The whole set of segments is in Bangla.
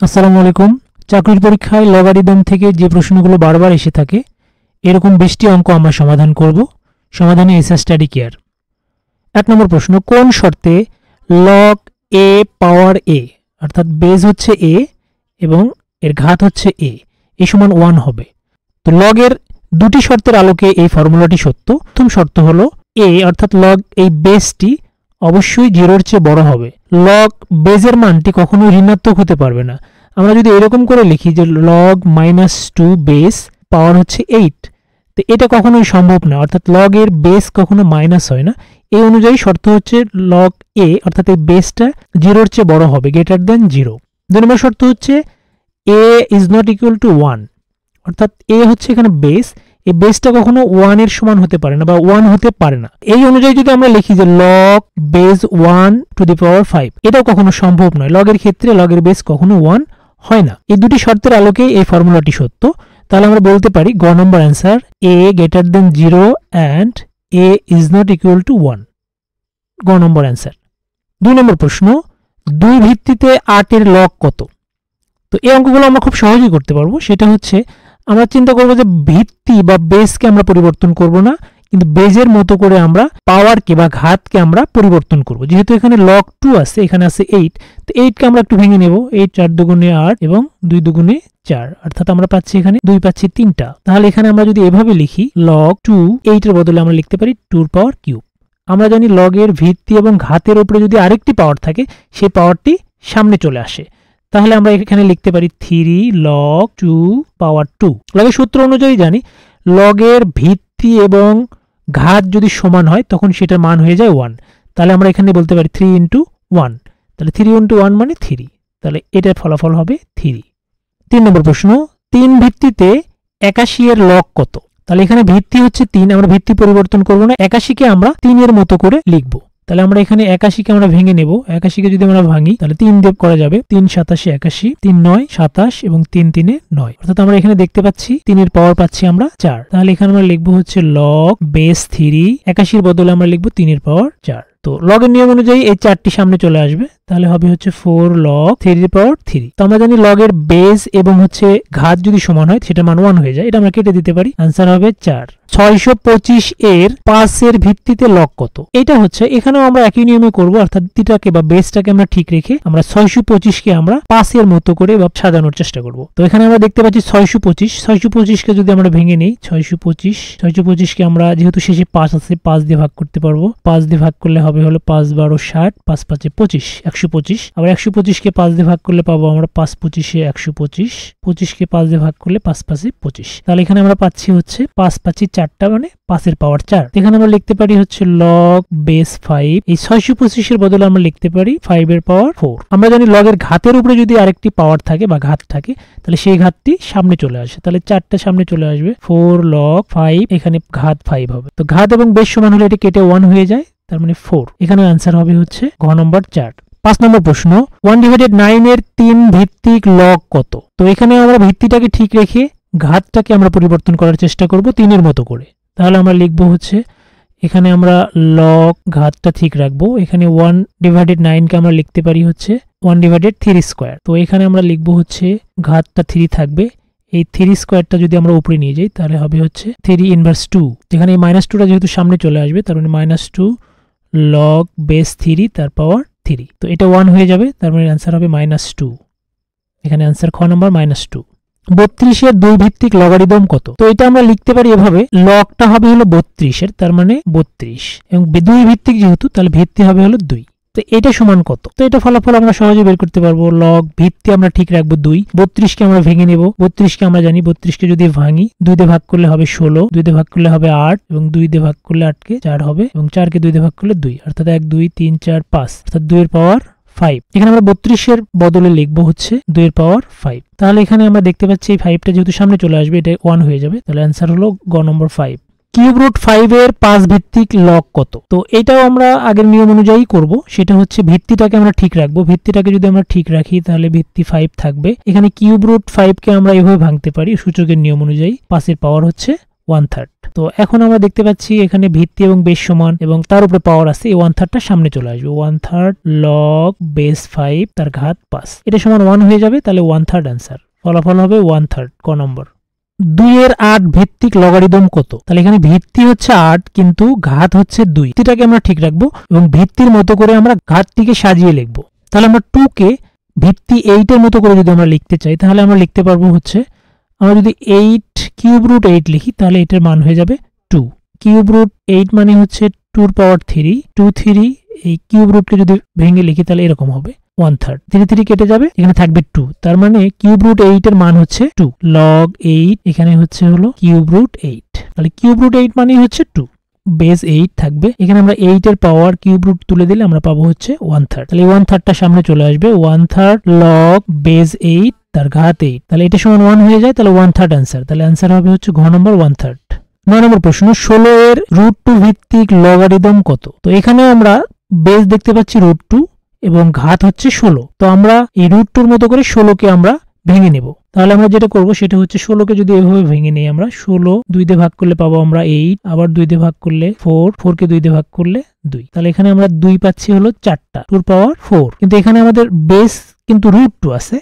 আসসালামু আলাইকুম। চাকরির পরীক্ষায় লগারিদম থেকে যে প্রশ্নগুলো বারবার এসে থাকে এরকম 20টি অঙ্ক আমরা সমাধান করব। সমাধানে এসএ স্টাডি কেয়ার। 1 নম্বর প্রশ্ন, কোন শর্তে লগ এ পাওয়ার এ অর্থাৎ বেজ হচ্ছে এ এবং এর ঘাত হচ্ছে এ সমান 1 হবে। তো লগের দুটি শর্তের আলোকে এই ফর্মুলাটি সত্য। প্রথম শর্ত হলো এ অর্থাৎ লগ এই বেসটি অবশ্যই 0-এর চেয়ে বড় হবে। লগ বেজের মানটি কখনোই ঋণাত্মক হতে পারবে না। আমরা যদি এরকম করে লিখি যে লগ -2 বেস পাওয়ার হচ্ছে 8, তো এটা কখনোই সম্ভব না, অর্থাৎ লগ এর বেস কখনো মাইনাস হয় না। এই অনুযায়ী শর্ত হচ্ছে লগ এ অর্থাৎ এই বেসটা 0-এর চেয়ে বড় হবে, গ্রেটার দেন 0। 2 নম্বর শর্ত হচ্ছে এ ইজ নট ইকুয়াল টু 1, অর্থাৎ এ হচ্ছে এখানে বেস, এই বেসটা কখনো 1 এর সমান হতে পারে না বা 1 হতে পারে না। এই অনুযায়ী যদি আমরা লিখি যে লগ বেস 1 টু দি পাওয়ার 5, এটাও কখনো সম্ভব নয়। লগের ক্ষেত্রে লগের বেস কখনো 1 হয় না। এই দুটি শর্তের আলোকে এই ফর্মুলাটি সত্য। তাহলে আমরা বলতে পারি গ number answer A greater than 0 and A is not equal to 1, গ নম্বর অ্যান্সার। 2 নম্বর প্রশ্ন, 2 ভিত্তিতে 8 এর লগ কত? তো এই অঙ্কগুলো আমরা খুব সহজেই করতে পারবো। সেটা হচ্ছে আমরা চিন্তা করবো যে ভিত্তি বা বেসকে আমরা পরিবর্তন করব না, কিন্তু বেজের মতো করে আমরা পাওয়ারকে বা ঘাতকে আমরা পরিবর্তন করব। যেহেতু এখানে লগ 2 আছে, এখানে আছে 8, তো 8কে আমরা একটু ভেঙে নেব। 8 4 দুগুণে 8 এবং 2 দুগুণে 4, অর্থাৎ আমরা পাচ্ছি এখানে 2 পাচ্ছি 3টা। তাহলে এখানে আমরা যদি এভাবে লিখি লগ 2, 8 এর বদলে আমরা লিখতে পারি 2 পাওয়ার কিউব। আমরা জানি লগের ভিত্তি এবং ঘাতের উপরে যদি আরেকটি পাওয়ার থাকে সেই পাওয়ারটি সামনে চলে আসে। তাহলে আমরা এখানে লিখতে পারি 3 লগ 2 পাওয়ার 2। লগের সূত্র অনুযায়ী জানি লগের ভিত্তি এবং ঘাত যদি সমান হয় তখন সেটার মান হয়ে যায় 1। তাহলে আমরা এখানে বলতে পারি 3 ইন্টু 1, তাহলে 3 ইন্টু 1 মানে 3, তাহলে এটার ফলাফল হবে 3। 3 নম্বর প্রশ্ন, 3 ভিত্তিতে 81 এর লগ কত? তাহলে এখানে ভিত্তি হচ্ছে 3, আমরা ভিত্তি পরিবর্তন করব না, 81কে আমরা 3 এর মতো করে লিখব। তাহলে আমরা এখানে 81কে আমরা ভেঙে নেব। 81কে যদি আমরা ভাঙি তাহলে 3 দিয়ে করা যাবে, 3 7 81, 3 9 27 এবং 3 3 9, অর্থাৎ আমরা এখানে দেখতে পাচ্ছি 3 এর পাওয়ার পাচ্ছি আমরা 4। তাহলে এখানে আমরা লিখবো হচ্ছে লগ বেস 3, 81 এর বদলে আমরা লিখবো 3 এর পাওয়ার 4। তো লগের নিয়ম অনুযায়ী এই 4টি সামনে চলে আসবে, তাহলে হবে হচ্ছে 4 লগ 3 এর পাওয়ার 3। তো আমরা জানি লগের বেস এবং হচ্ছে ঘাত যদি সমান হয় সেটা মান 1 হয়ে যায়, এটা আমরা কেটে দিতে পারি, आंसर হবে 4। 625 এর 5 এর ভিত্তিতে লগ কত? এটা হচ্ছে এখানেও আমরা একই নিয়মে করব, অর্থাৎ ভিত্তিটাকে বা বেসটাকে আমরা ঠিক রেখে আমরা 625কে আমরা 5 এর মতো করে বা সাজানোর চেষ্টা করব। তো এখানে আমরা দেখতে পাচ্ছি 625কে যদি আমরা ভেঙে নেই, 625কে আমরা যেহেতু শেষে 5 আছে 5 দিয়ে ভাগ করতে পারবো। 5 দিয়ে ভাগ করলে হবে হলো 5 12 60, 5 5 25, 125। আবার 125কে 5 দিয়ে ভাগ করলে পাবো আমরা 5 25 125, 25কে 5 দিয়ে ভাগ করলে 5 5 25। তাহলে এখানে আমরা পাচ্ছি হচ্ছে 5 পাচ্ছি 4টা, মানে 5 এর পাওয়ার 4। এখানে আমরা লিখতে পারি হচ্ছে লগ বেস 5, এই 625 এর বদলে আমরা লিখতে পারি 5 এর পাওয়ার 4। আমরা জানি লগের ঘাতের উপরে যদি আরেকটি পাওয়ার থাকে বা ঘাত থাকে তাহলে সেই ঘাতটি সামনে চলে আসে, তাহলে 4টা সামনে চলে আসবে, 4 লগ 5, এখানে ঘাত 5 হবে। তো ঘাত এবং বেস সমান হলে এটা কেটে 1 হয়ে যায়, তার মানে 4। এখানে आंसर হবে হচ্ছে ঘ নম্বর 4। 5 নম্বর প্রশ্ন, 1/9 এর 3 ভিত্তিক লগ কত? তো এখানে আমরা ভিত্তিটাকে ঠিক রেখে ঘাতটাকে আমরা পরিবর্তন করার চেষ্টা করব 3 এর মতো করে। তাহলে আমরা লিখব হচ্ছে এখানে আমরা লগ ঘাতটা ঠিক রাখবো। এখানে 1/9কে আমরা লিখতে পারি হচ্ছে 1/3 স্কয়ার। তো এখানে আমরা লিখব হচ্ছে ঘাতটা 3 থাকবে, এই 3 স্কয়ারটা যদি আমরা উপরে নিয়ে যাই তাহলে হবে হচ্ছে 3 ইনভার্স 2। যেখানে এই -2টা যেহেতু সামনে চলে আসবে তার মানে -2 লগ বেস 3 তার পাওয়ার 3। তো এটা 1 হয়ে যাবে, তার মানে आंसर হবে -2। এখানে आंसर খ নম্বর -2। 32 এর 2 ভিত্তিক লগারিদম কত? তো এটা আমরা লিখতে পারি এভাবে, লগটা হবে হলো 32 এর, তার মানে 32, এবং 2 ভিত্তিক যেহেতু তাহলে ভিত্তি হবে হলো 2। তো এটা সমান কত? তো এটা ফলাফল আমরা সহজে বের করতে পারবো। লগ ভিত্তি আমরা ঠিক রাখবো 2, 32কে আমরা ভেঙে নেব। 32কে আমরা জানি 32কে যদি ভাঙি 2 দিয়ে ভাগ করলে হবে 16, 2 দিয়ে ভাগ করলে হবে 8 এবং 2 দিয়ে ভাগ করলে 8কে 4 হবে এবং 4কে 2 দিয়ে ভাগ করলে 2, অর্থাৎ 1 2 3 4 5, অর্থাৎ 2 এর পাওয়ার 5। এখানে আমরা 32 এর বদলে লিখবো হচ্ছে 2 এর পাওয়ার 5। তাহলে এখানে আমরা দেখতে পাচ্ছি এই 5টা যেহেতু সামনে চলে আসবে এটা 1 হয়ে যাবে, তাহলে आंसर হলো গ নম্বর 5। কিউব রুট 5 এর 5 ভিত্তিক লগ কত? তো এটাও আমরা আগের নিয়ম অনুযায়ী করব, সেটা হচ্ছে ভিত্তিটাকে আমরা ঠিক রাখবো। ভিত্তিটাকে যদি আমরা ঠিক রাখি তাহলে ভিত্তি 5 থাকবে। এখানে কিউব রুট 5কে আমরা এভাবে ভাঙতে পারি সূচকের নিয়ম অনুযায়ী, 5 এর পাওয়ার হচ্ছে 1/3। তো এখন আমরা দেখতে পাচ্ছি এখানে ভিত্তি এবং বেস সমান এবং তার উপরে পাওয়ার আছে, এই 1/3টা সামনে চলে আসবে। 1/3 লগ বেস 5 তার ঘাত 5, এটা সমান 1 হয়ে যাবে। তাহলে 1/3 অ্যান্সার, ফলাফল হবে 1/3 ক নম্বর। 2 এর 8 ভিত্তিক লগারিদম কত? তাহলে এখানে ভিত্তি হচ্ছে 8 কিন্তু ঘাত হচ্ছে 2, এটাকে আমরা ঠিক রাখবো এবং ভিত্তির মতো করে আমরা ঘাতটিকে সাজিয়ে লিখবো। তাহলে আমরা 2 কে ভিত্তি 8 এর মতো করে যদি আমরা লিখতে চাই তাহলে আমরা লিখতে পারবো হচ্ছে, আমরা যদি 8 কিউব রুট 8 লিখি তাহলে এটার মান হয়ে যাবে 2। কিউব রুট 8 মানে হচ্ছে 2 এর পাওয়ার 3, 2 3, এই কিউব রুটকে যদি ভেঙে লিখি তাহলে এরকম হবে 1/3, 3 3 কেটে যাবে, এখানে থাকবে 2, তার মানে কিউব রুট 8 এর মান হচ্ছে 2 লগ 8, এখানে হচ্ছে হলো কিউব রুট 8, তাহলে কিউব রুট 8 মানে হচ্ছে 2, বেস 8 থাকবে, এখানে আমরা 8 এর পাওয়ার কিউব রুট তুলে দিলে আমরা পাবো হচ্ছে 1/3, তাহলে 1/3টা সামনে চলে আসবে, 1/3 লগ বেস 8 তার ঘাত 8, তাহলে এটা সমান 1 হয়ে যায়, তাহলে 1/3 অ্যান্সার, তাহলে অ্যান্সার হবে হচ্ছে ঘ নম্বর 1/3। 9 নম্বর প্রশ্ন, 16 এর √2 ভিত্তিক লগারিদম কত? তো এখানে আমরা বেস দেখতে পাচ্ছি √2 এবং ঘাত হচ্ছে 16, তো আমরা এই √2 মতো করে 16কে আমরা ভেঙে নেব। তাহলে আমরা যেটা করব সেটা হচ্ছে 16কে যদি এভাবে ভেঙে নেই, আমরা 16 2 দিয়ে ভাগ করলে পাবো আমরা 8, আবার 2 দিয়ে ভাগ করলে 4, 4 কে 2 দিয়ে ভাগ করলে 2, তাহলে এখানে আমরা 2 পাচ্ছি হলো 4টা, 2 এর পাওয়ার 4, কিন্তু এখানে আমাদের বেস কিন্তু √2 আছে,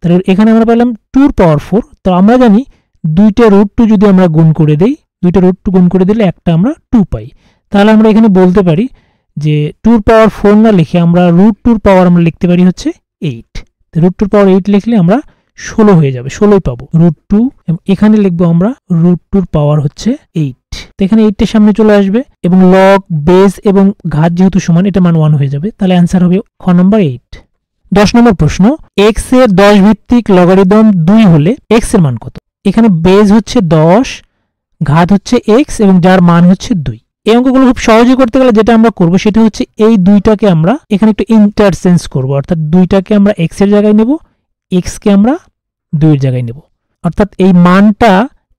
তাহলে এখানে আমরা পেলাম 2 এর পাওয়ার 4। তো আমরা জানি দুইটা √2 যদি আমরা গুণ করে দেই, দুইটা √2 গুণ করে দিলে একটা আমরা 2 পাই, তাহলে আমরা এখানে বলতে পারি যে 2 এর পাওয়ার 4 না লিখে আমরা √2 এর পাওয়ার আমরা লিখতে পারি হচ্ছে 8, তো √2 এর পাওয়ার 8 লিখলে আমরা 16 হয়ে যাবে, 16ই পাবো। √2 এখানে লিখবো আমরা √2 এর পাওয়ার হচ্ছে 8, তো এখানে 8 এর সামনে চলে আসবে এবং লগ বেস এবং ঘাত যেহেতু সমান, এটা মান 1 হয়ে যাবে, তাহলে অ্যান্সার হবে খ নম্বর 8। 10 নম্বর প্রশ্ন, x এর 10 ভিত্তিক লগারিদম 2 হলে x এর মান কত? এখানে বেস হচ্ছে 10, ঘাত হচ্ছে x এবং যার মান হচ্ছে 2। এই অঙ্কগুলো খুব সহজে করতে গেলে যেটা আমরা করব সেটা হচ্ছে এই দুইটাকে আমরা এখানে একটু ইন্টারচেঞ্জ করব, অর্থাৎ দুইটাকে আমরা x এর জায়গায় নেব, x কে আমরা 2 এর জায়গায় নেব, অর্থাৎ এই মানটা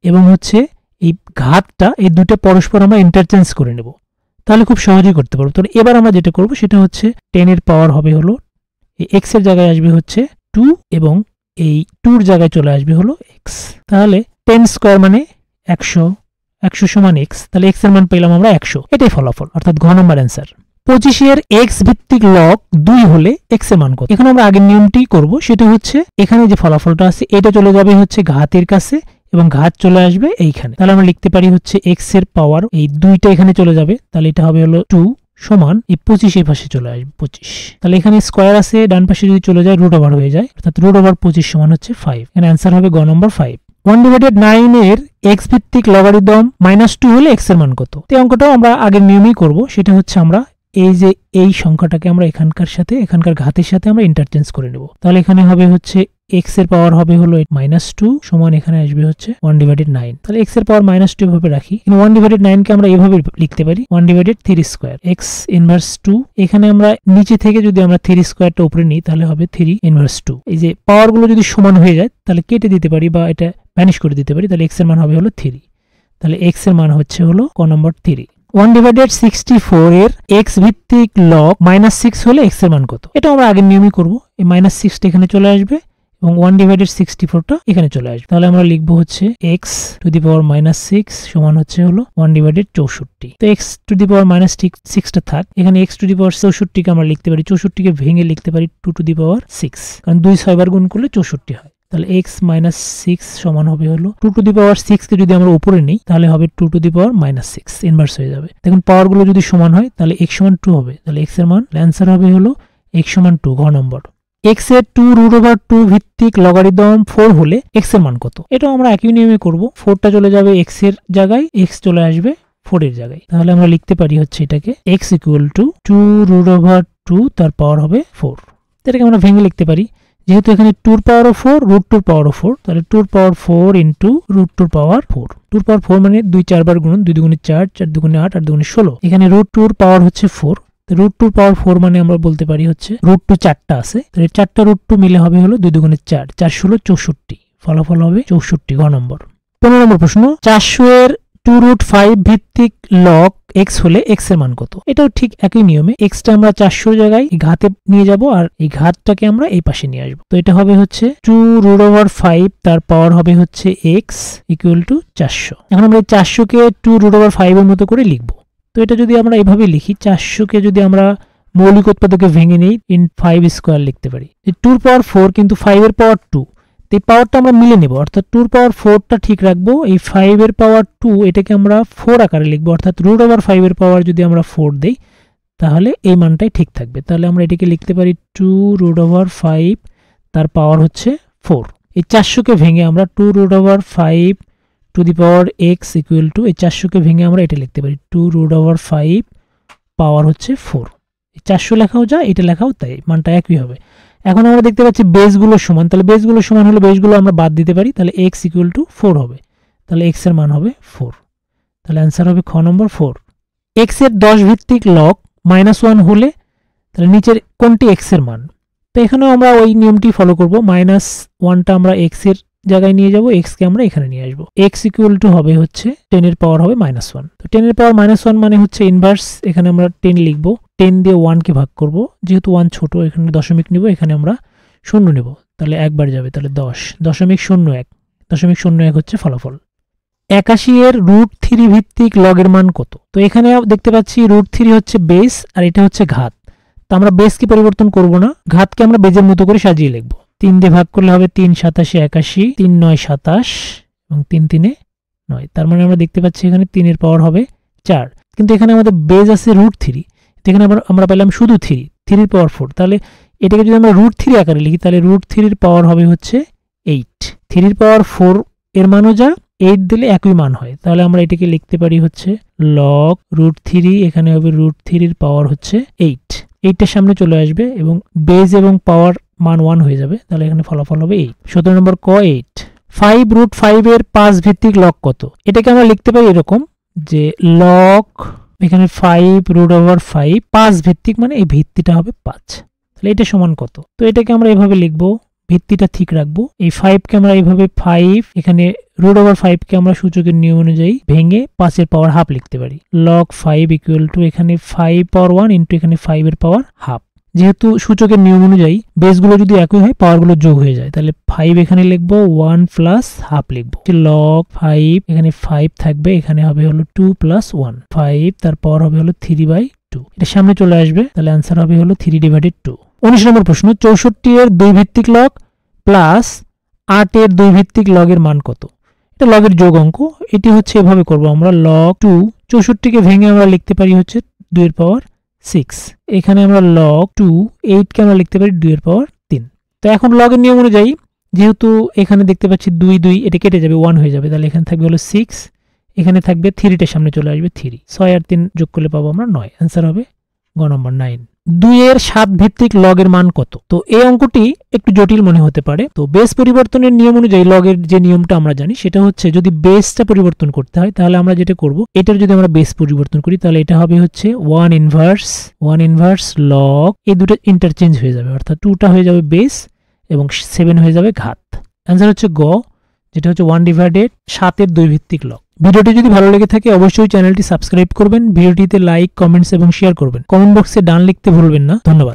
এবং হচ্ছে এই ঘাতটা, এই দুটো পরস্পর আমরা ইন্টারচেঞ্জ করে নেব, তাহলে খুব সহজেই করতে পারবো। তো এবার আমরা যেটা করব সেটা হচ্ছে 10 এর পাওয়ার হবে হলো, এই x এর জায়গায় আসবে হচ্ছে 2 এবং এই 2 এর জায়গায় চলে আসবে হলো x, তাহলে 10 স্কয়ার মানে 100, 100 সমান x, তাহলে x এর মান পেলাম আমরা 100, এটাই ফলাফল, অর্থাৎ ঘ নম্বর অ্যান্সার। 25 এর x ভিত্তিক লগ 2 হলে x এর মান কত? এখানে আমরা আগের নিয়মটি করব, সেটা হচ্ছে এখানে যে ফলাফলটা আছে এটা চলে যাবে হচ্ছে ঘাতের কাছে এবং ঘাত চলে আসবে এইখানে, তাহলে আমরা লিখতে পারি হচ্ছে x এর পাওয়ার এই 2টা এখানে চলে যাবে, তাহলে এটা হবে হলো 2 সমান এই 25 এই পাশে চলে আসবে 25, তাহলে এখানে স্কয়ার আছে, ডান পাশে যদি চলে যায় রুট ওভার হয়ে যায়, অর্থাৎ রুট ওভার 25 সমান হচ্ছে 5, এখানে অ্যান্সার হবে গ নম্বর 5। 1/9 এর x ভিত্তিক লগারিদম -2 হলে x এর মান কত? এই অঙ্কটাও আমরা আগের নিয়মেই করব, সেটা হচ্ছে আমরা এই যে এই সংখ্যাটাকে আমরা এখানকার সাথে এখানকার ঘাতের সাথে আমরা ইন্টারচেঞ্জ করে নেব, তাহলে এখানে হবে হচ্ছে x এর পাওয়ার হবে হলো -2 সমান এখানে আসবে হচ্ছে 1/9, তাহলে x এর পাওয়ার -2 এভাবে রাখি, 1/9 কে আমরা এভাবে লিখতে পারি 1/3 স্কয়ার x ইনভার্স 2, এখানে আমরা নিচে থেকে যদি আমরা 3 স্কয়ারটা উপরে নিই তাহলে হবে 3 ইনভার্স 2, এই যে পাওয়ারগুলো যদি সমান হয়ে যায় তাহলে কেটে দিতে পারি বা এটা ভ্যানিশ করে দিতে পারি, তাহলে x এর মান হবে হলো 3, তাহলে x এর মান হচ্ছে হলো ক নম্বর 3। 1/64 এর x ভিত্তিক লগ -6 হলে x এর মান কত? এটা আমরা আগের নিয়মই করব, এই -6টা এখানে চলে আসবে এবং 1/64টা এখানে চলে আসবে, তাহলে আমরা লিখবো হচ্ছে x টু দি পাওয়ার -6 সমান হচ্ছে হলো 1/64, তো x টু দি পাওয়ার -6টা থাক, এখানে x টু দি পাওয়ার 64 কে আমরা লিখতে পারি, 64 কে ভেঙে লিখতে পারি 2 টু দি পাওয়ার 6, কারণ 2 6 বার গুণ করলে 64 হয়, তাহলে x -6 সমান হবে হলো 2 টু দি পাওয়ার 6 কে যদি আমরা উপরে নিই তাহলে হবে 2 টু দি পাওয়ার -6, ইনভার্স হয়ে যাবে। দেখুন পাওয়ারগুলো যদি সমান হয় তাহলে x সমান 2 হবে, তাহলে x এর মান অ্যান্সার হবে হলো x সমান 2 ঘ নম্বর। x এর 2√2 ভিত্তিক লগারিদম 4 হলে x এর মান কত? এটাও আমরা একই নিয়মে করব, 4টা চলে যাবে x এর জায়গায়, x চলে আসবে 4 এর জায়গায়, তাহলে আমরা লিখতে পারি হচ্ছে এটাকে x ইকুয়াল টু 2√2 তার পাওয়ার হবে 4, এটাকে আমরা ভেঙে লিখতে পারি, যেহেতু এখানে 2 এর পাওয়ার 4 √2 এর পাওয়ার 4, তাহলে 2 এর পাওয়ার 4 ইনটু √2 এর পাওয়ার 4, 2 এর পাওয়ার 4 মানে 2 4 বার গুণ, 2 দুগুণে 4, 4 দুগুণে 8, 8 দুগুণে 16, এখানে √2 এর পাওয়ার হচ্ছে 4, √2 এর পাওয়ার 4 মানে আমরা বলতে পারি হচ্ছে √2 4টা আছে, তাহলে 4টা √2 মিলে হবে হলো 2 দুগুণে 4, 4 16 64, ফলাফল হবে 64 ঘ নম্বর। 15 নম্বর প্রশ্ন, 400 এর 2 2√5 ভিত্তিক লগ x হলে x এর মান কত? এটাও ঠিক একই নিয়মে x টা আমরা 400 জায়গায় ঘাতে নিয়ে যাব আর এই ঘাতটাকে আমরা এই পাশে নিয়ে আসব। তো এটা হবে হচ্ছে 2√5 তার পাওয়ার হবে হচ্ছে x ইকুয়াল টু 400। এখন আমরা এই 400 কে 2√5 এর মতো করে লিখব। তো এটা যদি আমরা এভাবে লিখি, 400 কে যদি আমরা মৌলিক উৎপাদকে ভেঙে নেই ইন 5 স্কয়ার লিখতে পারি। 2 এর পাওয়ার 4 কিন্তু 5 এর পাওয়ার 2, এই পাওয়ারটা আমরা মিলে নেব, অর্থাৎ 2 এর পাওয়ার 4টা ঠিক রাখবো, এই 5 এর পাওয়ার 2 এটাকে আমরা 4 আকারে লিখবো, অর্থাৎ √5 এর পাওয়ার যদি আমরা 4 দেই তাহলে এই মানটাই ঠিক থাকবে। তাহলে আমরা এটাকে লিখতে পারি 2√5 তার পাওয়ার হচ্ছে 4। এই 400 কে ভেঙে আমরা 2√5 to the power x equal to, এই 400 কে ভেঙে আমরা এটা লিখতে পারি 2√5 পাওয়ার হচ্ছে 4। এই 400 লেখাও যা, এটা লেখাও তাই, মানটা একই হবে। এখন আমরা দেখতে পাচ্ছি বেসগুলো সমান, তাহলে বেসগুলো সমান হলে বেসগুলো আমরা বাদ দিতে পারি, তাহলে x ইকুয়াল টু 4 হবে, তাহলে x এর মান হবে 4। তাহলে অ্যান্সার হবে খ নম্বর 4। x এর 10 ভিত্তিক লগ -1 হলে তাহলে নিচের কোনটি x এর মান? তো এখানেও আমরা ওই নিয়মটি ফলো করব, -1টা আমরা x এর জায়গায় নিয়ে যাব, x কে আমরা এখানে নিয়ে আসব। x ইকুয়াল টু হবে হচ্ছে 10 এর পাওয়ার হবে -1। তো 10 এর পাওয়ার -1 মানে হচ্ছে ইনভার্স, এখানে আমরা 10 লিখব, 10 দিয়ে 1 কে ভাগ করব, যেহেতু 1 ছোট এখানে দশমিক নিব, এখানে আমরা শূন্য নেব, তাহলে একবার যাবে, তাহলে 10.01 হচ্ছে ফলাফল। 81 এর √3 ভিত্তিক লগের মান কত? তো এখানে দেখতে পাচ্ছি √3 হচ্ছে বেস আর এটা হচ্ছে ঘাত, তো আমরা বেসকে পরিবর্তন করব না, ঘাতকে আমরা বেজের মতো করে সাজিয়ে লিখব। 3 দিয়ে ভাগ করলে হবে 3 × 7 = 81, 3 × 9 = 27 এবং 3 × 3 = 9। তার মানে আমরা দেখতে পাচ্ছি এখানে 3 এর পাওয়ার হবে 4, কিন্তু এখানে আমাদের বেজ আছে √3, এখানে আমরা পেলাম শুধু 3, 3 এর পাওয়ার 4, তাহলে এটাকে যদি আমরা √3 আকারে লিখি তাহলে √3 এর পাওয়ার হবে হচ্ছে 8। 3 এর পাওয়ার 4 এর মানও যা, 8 দিলে একই মান হয়, তাহলে আমরা এটাকে লিখতে পারি হচ্ছে লগ √3, এখানে হবে √3 এর পাওয়ার হচ্ছে 8, 8টার সামনে চলে আসবে এবং বেজ এবং পাওয়ার মান 1 হয়ে যাবে, তাহলে এখানে ফলাফল হবে 8। 17 নম্বর ক 8। 5√5 এর 5 ভিত্তিক লগ কত? এটাকে আমরা লিখতে পারি এরকম যে লগ, এখানে 5√5 5 ভিত্তিক মানে এই ভিত্তিটা হবে 5, তাহলে এটা সমান কত? তো এটাকে আমরা এভাবে লিখবো, ভিত্তিটা ঠিক রাখবো, এই 5 কে আমরা এইভাবে 5, এখানে √5 কে আমরা সূচকের নিয়ম অনুযায়ী ভেঙে 5 এর পাওয়ার হাফ লিখতে পারি। log 5 ইকুয়াল টু এখানে 5 পাওয়ার 1 ইন্টু এখানে 5 এর পাওয়ার হাফ। যেহেতু সূচকের নিয়ম অনুযায়ী বেসগুলো যদি একই হয় পাওয়ারগুলো যোগ হয়ে যায়, তাহলে 5 এখানে লিখবো, 1 প্লাস হাফ লিখবো, log 5 এখানে 5 থাকবে, এখানে হবে হলো 2 প্লাস 1, 5 তার পাওয়ার হবে হলো 3/2, এটা সামনে চলে আসবে, তাহলে অ্যান্সার হবে হলো 3/2। 19 নম্বর প্রশ্ন, 64 এর 2 ভিত্তিক লগ প্লাস 8 এর 2 ভিত্তিক লগের মান কত? এটা লগের যোগ অঙ্ক, এটি হচ্ছে এভাবে করব আমরা, log 2, 64 কে ভেঙে আমরা লিখতে পারি হচ্ছে 2 এর পাওয়ার 6, এখানে আমরা log 2, 8 কে আমরা লিখতে পারি 2 এর পাওয়ার 3। তো এখন লগের নিয়ম অনুযায়ী যেহেতু এখানে দেখতে পাচ্ছি 2 2 এটা কেটে যাবে, 1 হয়ে যাবে, তাহলে এখানে থাকবে হলো 6, এখানে থাকবে 3টার সামনে চলে আসবে 3, 6 আর 3 যোগ করলে পাবো আমরা 9, অ্যান্সার হবে গ নম্বর 9। 2 এর 7 ভিত্তিক লগের মান কত? তো এই অঙ্কটি একটু জটিল মনে হতে পারে। তো বেস পরিবর্তনের নিয়ম অনুযায়ী লগের যে নিয়মটা আমরা জানি সেটা হচ্ছে যদি বেসটা পরিবর্তন করতে হয় তাহলে আমরা যেটা করব, এটার যদি আমরা বেস পরিবর্তন করি তাহলে এটা হবে হচ্ছে 1 ইনভার্স লগ, এই দুটো ইন্টারচেঞ্জ হয়ে যাবে, অর্থাৎ 2টা হয়ে যাবে বেস এবং 7 হয়ে যাবে ঘাত। অ্যান্সার হচ্ছে গ, যেটা হচ্ছে 1/7 এর 2 ভিত্তিক লগ। ভিডিওটি যদি ভালো লেগে থাকে অবশ্যই চ্যানেলটি সাবস্ক্রাইব করবেন, ভিডিওটিতে লাইক, কমেন্টস এবং শেয়ার করবেন, কমেন্ট বক্সে ডান লিখতে ভুলবেন না। ধন্যবাদ।